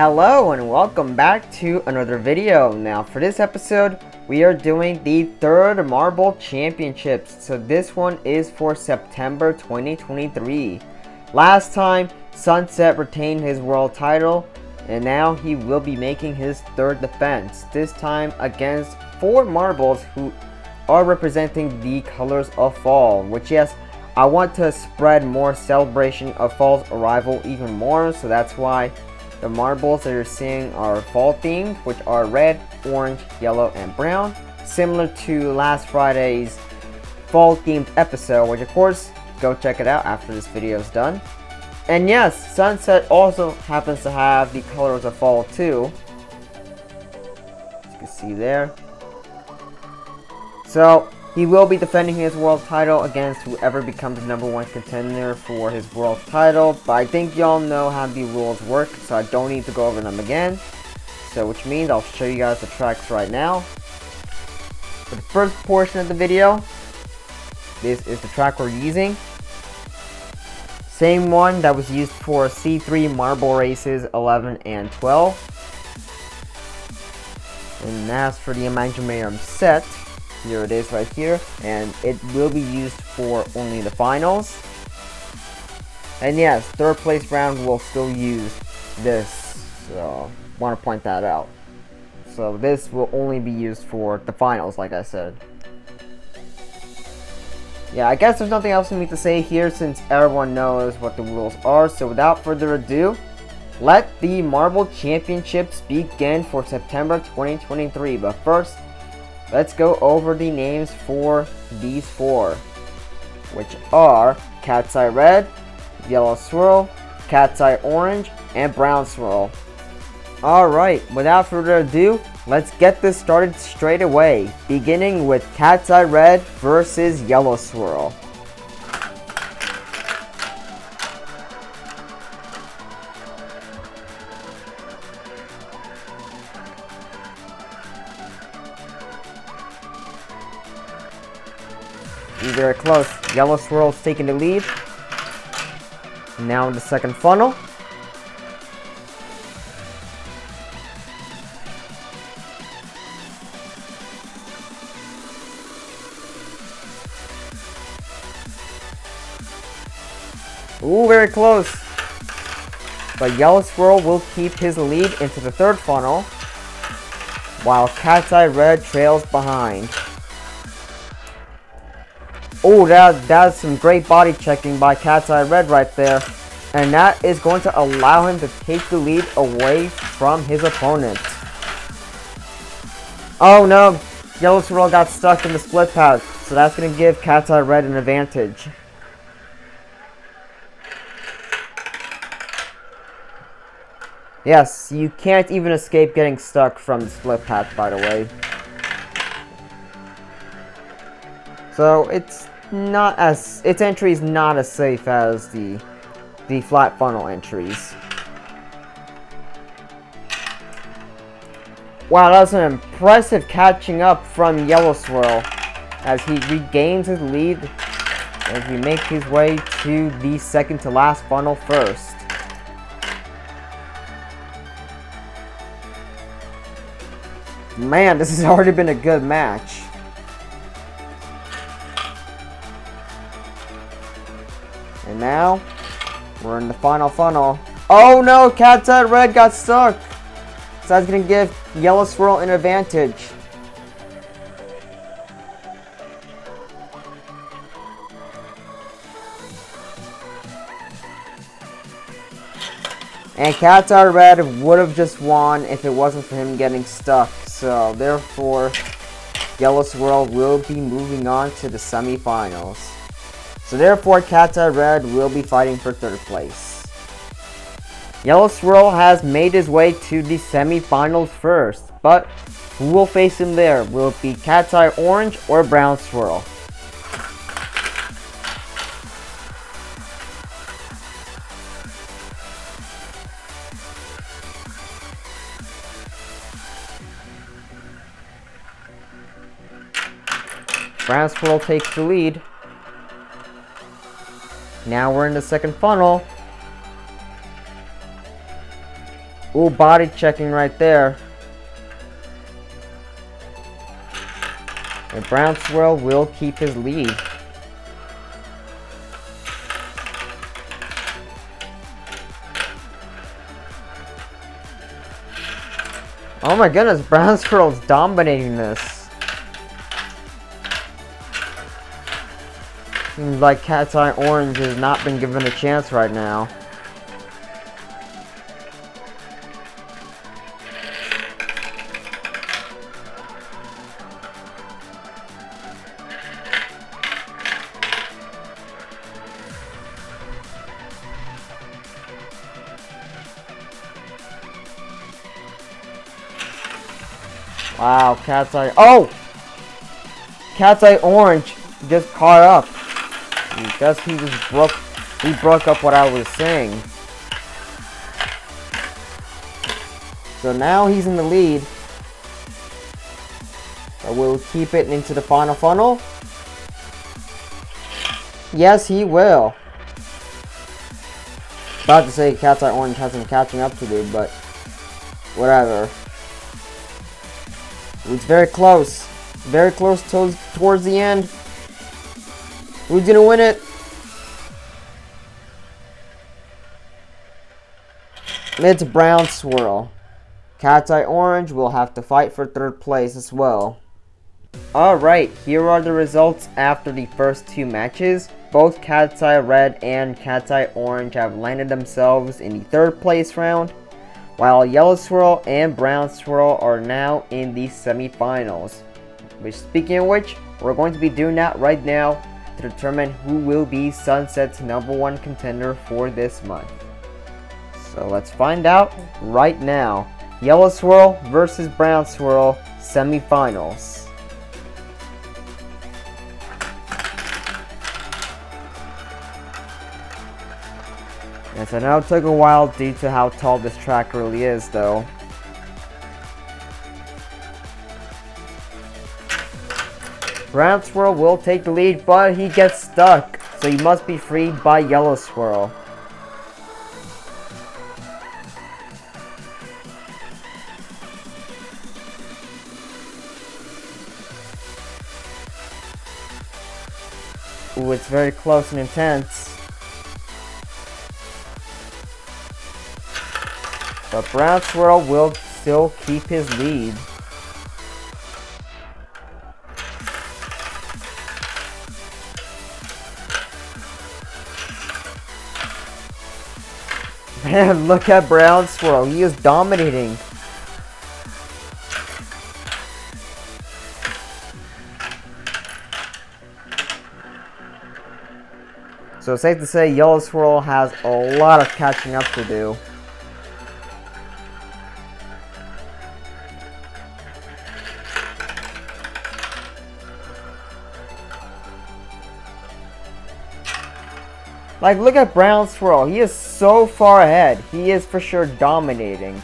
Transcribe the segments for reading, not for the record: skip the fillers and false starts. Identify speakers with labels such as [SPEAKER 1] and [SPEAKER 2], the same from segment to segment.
[SPEAKER 1] Hello and welcome back to another video. Now for this episode, we are doing the third Marble Championships. So this one is for September 2023. Last time, Sunset retained his world title, and now he will be making his third defense. This time against 4 marbles who are representing the colors of fall, which, yes, I want to spread more celebration of fall's arrival even more, so that's why the marbles that you're seeing are fall themed, which are red, orange, yellow, and brown, similar to last Friday's fall themed episode, which of course, go check it out after this video is done. And yes, Sunset also happens to have the colors of fall too, as you can see there. So he will be defending his world title against whoever becomes the #1 contender for his world title. But I think y'all know how the rules work, so I don't need to go over them again. So which means I'll show you guys the tracks right now. For the first portion of the video, this is the track we're using. Same one that was used for C3 Marble Races 11 and 12. And as for the Imaginarium set, here it is right here, and it will be used for only the finals. And yes, third place round will still use this, so want to point that out. So this will only be used for the finals, like I said. Yeah, I guess there's nothing else for me to say here since everyone knows what the rules are. So without further ado, let the Marble Championships begin for September 2023. But first, let's go over the names for these 4, which are Cat's Eye Red, Yellow Swirl, Cat's Eye Orange, and Brown Swirl. Alright, without further ado, let's get this started straight away, beginning with Cat's Eye Red versus Yellow Swirl. Very close. Yellow Swirl's taking the lead. Now in the second funnel. Ooh, very close. But Yellow Swirl will keep his lead into the third funnel, while Cat's Eye Red trails behind. Oh, that's some great body checking by Cat's Eye Red right there. And that is going to allow him to take the lead away from his opponent. Oh no, Yellow Swirl got stuck in the split path, so that's going to give Cat's Eye Red an advantage. Yes, you can't even escape getting stuck from the split path, by the way. So its entry is not as safe as the flat funnel entries. Wow, that was an impressive catching up from Yellow Swirl as he regains his lead as we make his way to the second to last funnel first. Man, this has already been a good match. And now, we're in the final funnel. Oh no, Cat's Eye Red got stuck. So that's going to give Yellow Swirl an advantage. And Cat's Eye Red would have just won if it wasn't for him getting stuck. So therefore, Yellow Swirl will be moving on to the semi-finals. So therefore, Cat's Eye Red will be fighting for third place. Yellow Swirl has made his way to the semi-finals first, but who will face him there? Will it be Cat's Eye Orange or Brown Swirl? Brown Swirl takes the lead. Now we're in the second funnel. Ooh, body checking right there. And Brown Swirl will keep his lead. Oh my goodness, Brown Swirl's dominating this. Seems like Cat's Eye Orange has not been given a chance right now. Wow, Cat's Eye. Oh! Cat's Eye Orange just caught up. I guess he broke up what I was saying. So now he's in the lead. So we'll keep it into the final funnel. Yes, he will. About to say Cat's Eye Orange has some catching up to do, but whatever. It's very close. Very close towards the end. Who's gonna win it? It's Brown Swirl. Cat's Eye Orange will have to fight for third place as well. Alright, here are the results after the first two matches. Both Cat's Eye Red and Cat's Eye Orange have landed themselves in the third place round, while Yellow Swirl and Brown Swirl are now in the semi-finals. Which, speaking of which, we're going to be doing that right now to determine who will be Sunset's #1 contender for this month. So let's find out right now. Yellow Swirl versus Brown Swirl semi-finals. Yes, I know it took a while due to how tall this track really is, though. Brown Swirl will take the lead, but he gets stuck, so he must be freed by Yellow Swirl. Ooh, it's very close and intense. But Brown Swirl will still keep his lead. Man, look at Brown Swirl. He is dominating. So it's safe to say Yellow Swirl has a lot of catching up to do. Like, look at Brown Swirl. He is so far ahead. He is for sure dominating.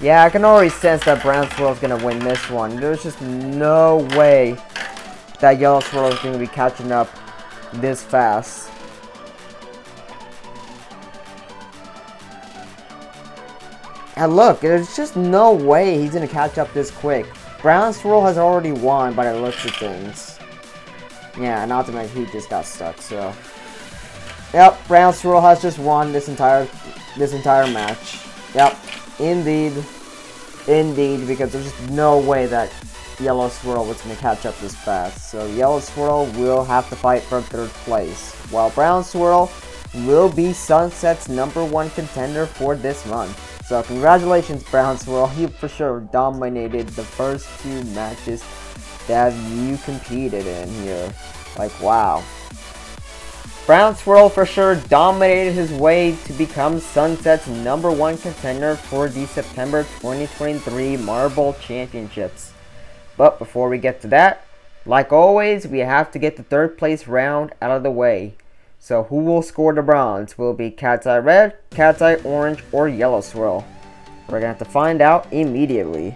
[SPEAKER 1] Yeah, I can already sense that Brown Swirl is going to win this one. There's just no way that Yellow Swirl is going to be catching up this fast. And look, there's just no way he's going to catch up this quick. Brown Swirl has already won by the looks of things. Yeah, and ultimately he just got stuck, so. Yep, Brown Swirl has just won this entire match. Yep, indeed, because there's just no way that Yellow Swirl was going to catch up this fast. So Yellow Swirl will have to fight for third place, while Brown Swirl will be Sunset's #1 contender for this month. So congratulations, Brown Swirl. You for sure dominated the first two matches that you competed in here. Like, wow. Brown Swirl for sure dominated his way to become Sunset's #1 contender for the September 2023 Marble Championships. But before we get to that, like always, we have to get the third place round out of the way. So who will score the bronze? Will it be Cat's Eye Red, Cat's Eye Orange, or Yellow Swirl? We're going to have to find out immediately.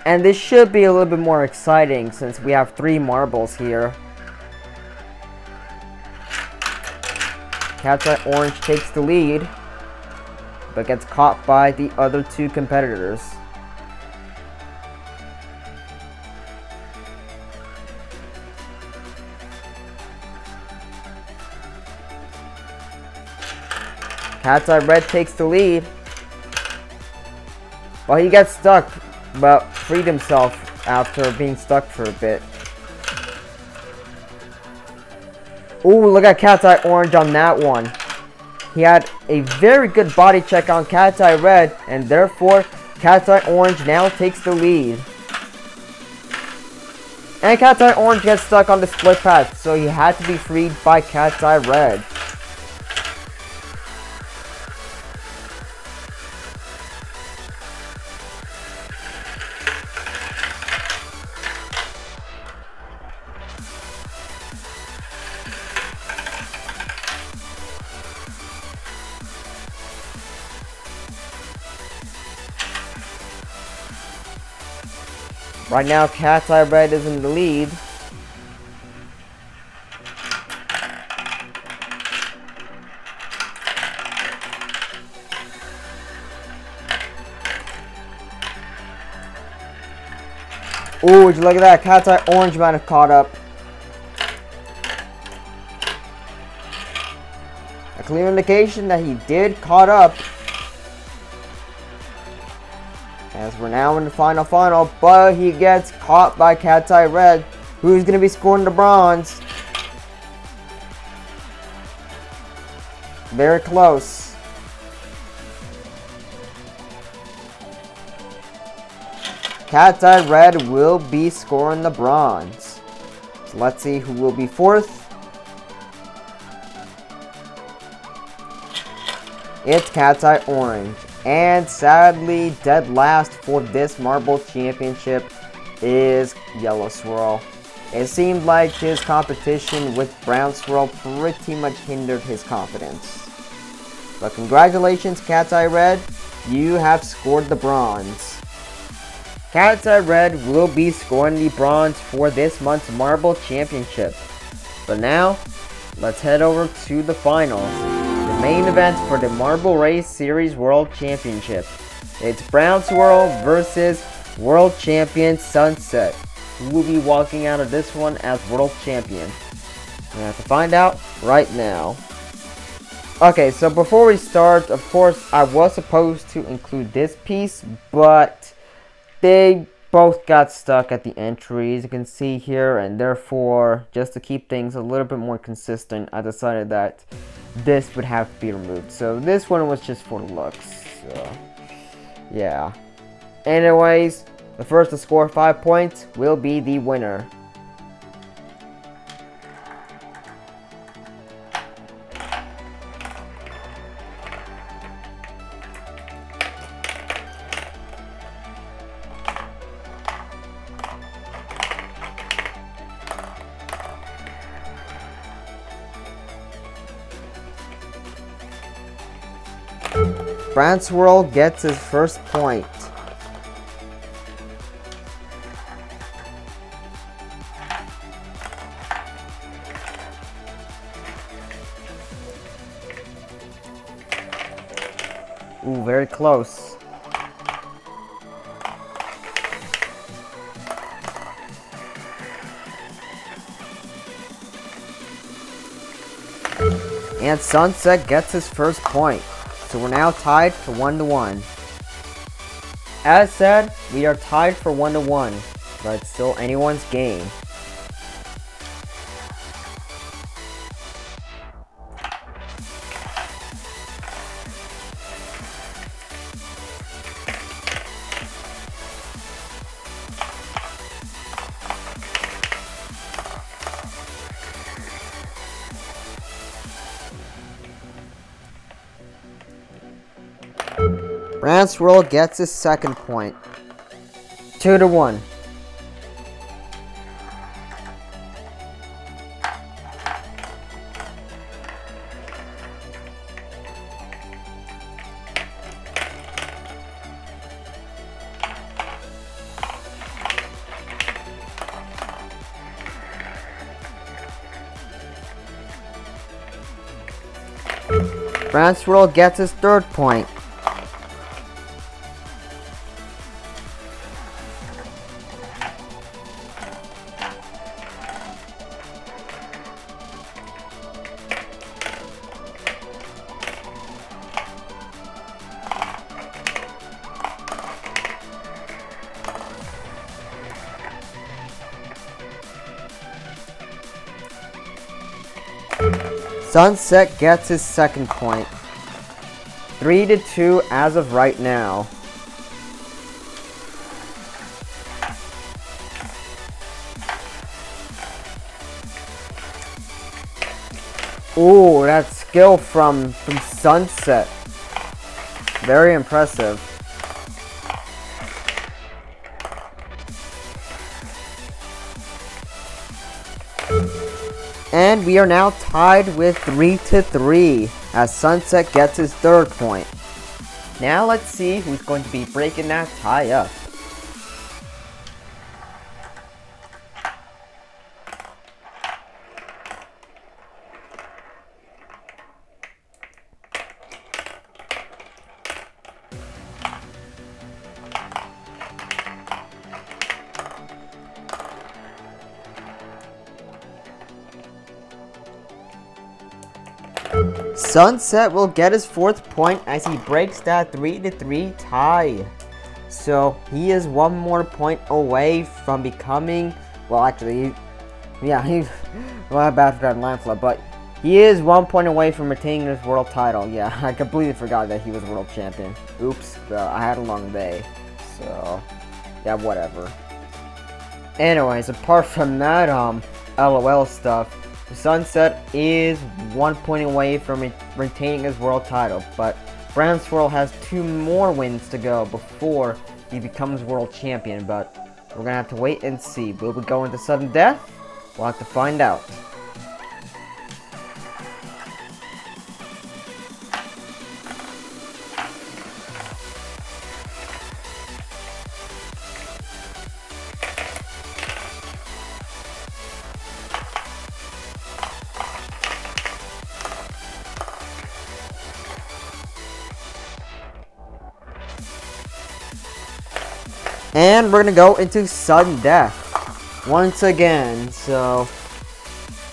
[SPEAKER 1] And this should be a little bit more exciting since we have 3 marbles here. Cat's Eye Orange takes the lead, but gets caught by the other 2 competitors. Cat's Eye Red takes the lead. Well, he gets stuck, but freed himself after being stuck for a bit. Ooh, look at Cat's Eye Orange on that one. He had a very good body check on Cat's Eye Red, and therefore, Cat's Eye Orange now takes the lead. And Cat's Eye Orange gets stuck on the split path, so he had to be freed by Cat's Eye Red. Right now, Cat's Eye Red is in the lead. Ooh, would you look at that? Cat's Eye Orange might have caught up. A clear indication that he did caught up. As we're now in the final, but he gets caught by Cat's Eye Red, who's going to be scoring the bronze. Very close. Cat's Eye Red will be scoring the bronze. So let's see who will be 4th. It's Cat's Eye Orange. And sadly, dead last for this Marble Championship is Yellow Swirl. It seemed like his competition with Brown Swirl pretty much hindered his confidence. But congratulations, Cat's Eye Red, you have scored the bronze. Cat's Eye Red will be scoring the bronze for this month's Marble Championship. But now, let's head over to the finals. The main event for the Marble Race Series World Championship. It's Brown Swirl versus World Champion Sunset, who will be walking out of this one as World Champion. We have to find out right now. Okay, so before we start, of course, I was supposed to include this piece, but they both got stuck at the entries, you can see here, and therefore, just to keep things a little bit more consistent, I decided that this would have to be removed. So this one was just for looks. So, yeah. Anyways, the first to score 5 points will be the winner. Brown Swirl gets his first point. Ooh, very close. And Sunset gets his first point. So we're now tied for 1-1. As said, we are tied for 1-1, but it's still anyone's game. Brown Swirl gets his second point. 2-1. Brown Swirl gets his third point. Sunset gets his second point. 3-2 as of right now. Ooh, that skill from Sunset. Very impressive. And we are now tied with 3-3 as Sunset gets his third point. Now let's see who's going to be breaking that tie up. Sunset will get his fourth point as he breaks that 3-3 tie. So he is one more point away from becoming, well actually, he's well bad for that line flip, but he is 1 point away from retaining his world title. Yeah, I completely forgot that he was world champion. Oops, I had a long day. So, yeah, whatever. Anyways, apart from that, LOL stuff, Sunset is 1 point away from retaining his world title, but Brown Swirl has 2 more wins to go before he becomes world champion, but we're gonna have to wait and see. Will we go into sudden death? We'll have to find out. And we're gonna go into sudden death once again. So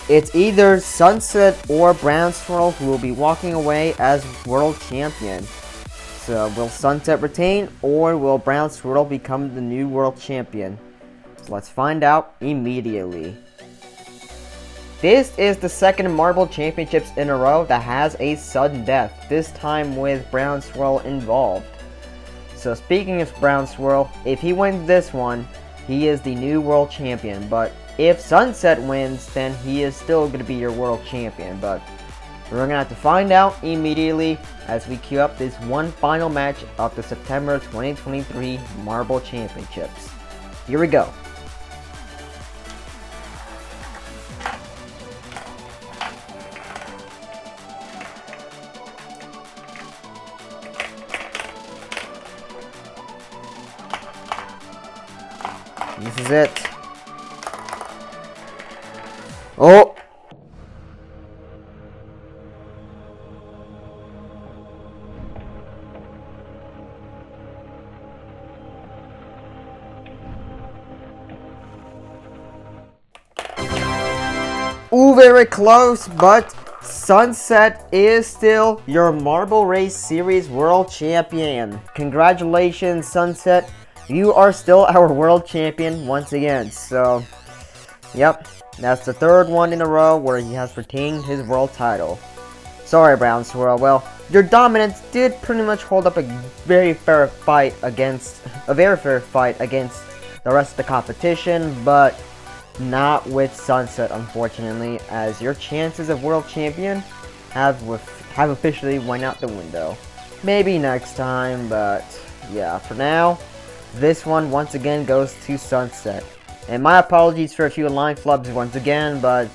[SPEAKER 1] it's either Sunset or Brown Swirl who will be walking away as world champion. So will Sunset retain or will Brown Swirl become the new world champion? So let's find out immediately. This is the second Marble Championships in a row that has a sudden death, this time with Brown Swirl involved. So speaking of Brown Swirl, if he wins this one, he is the new world champion. But if Sunset wins, then he is still going to be your world champion. But we're going to have to find out immediately as we queue up this one final match of the September 2023 Marble Championships. Here we go. This is it. Oh! Ooh, very close, but Sunset is still your Marble Race Series World Champion. Congratulations, Sunset. You are still our world champion once again. So, yep, that's the third one in a row where he has retained his world title. Sorry, Brown Swirl. Well, your dominance did pretty much hold up a very fair fight against the rest of the competition, but not with Sunset, unfortunately, as your chances of world champion have officially went out the window. Maybe next time, but yeah, for now, this one once again goes to Sunset. And my apologies for a few line flubs once again, but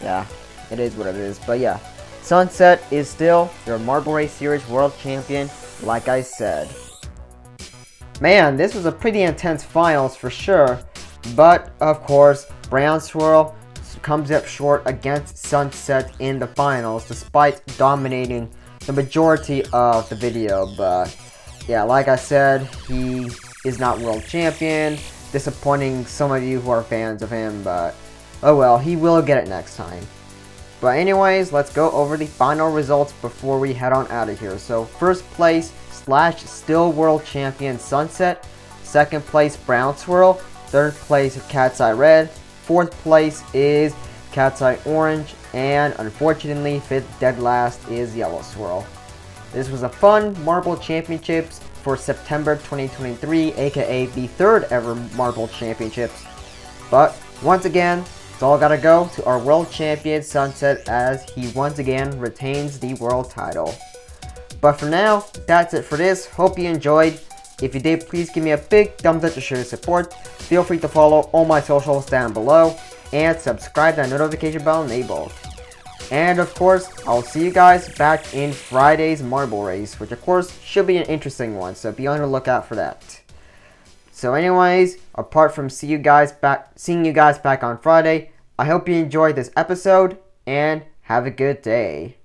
[SPEAKER 1] yeah, it is what it is. But yeah, Sunset is still your Marble Race Series World Champion, like I said. Man, this was a pretty intense finals for sure. But of course, Brown Swirl comes up short against Sunset in the finals, despite dominating the majority of the video, but yeah, like I said, he is not world champion. Disappointing some of you who are fans of him, but oh well, he will get it next time. But anyways, let's go over the final results before we head on out of here. So first place / still world champion Sunset, second place Brown Swirl, third place Cat's Eye Red, fourth place is Cat's Eye Orange, and unfortunately fifth dead last is Yellow Swirl. This was a fun Marble Championships for September 2023, aka the third ever Marble Championships. But once again, it's all gotta go to our world champion Sunset, as he once again retains the world title. But for now, that's it for this. Hope you enjoyed. If you did, please give me a big thumbs up to show your support. Feel free to follow all my socials down below, and subscribe to that notification bell enabled. And of course, I'll see you guys back in Friday's Marble Race, which of course should be an interesting one, so be on the lookout for that. So anyways, apart from seeing you guys back on Friday, I hope you enjoyed this episode, and have a good day.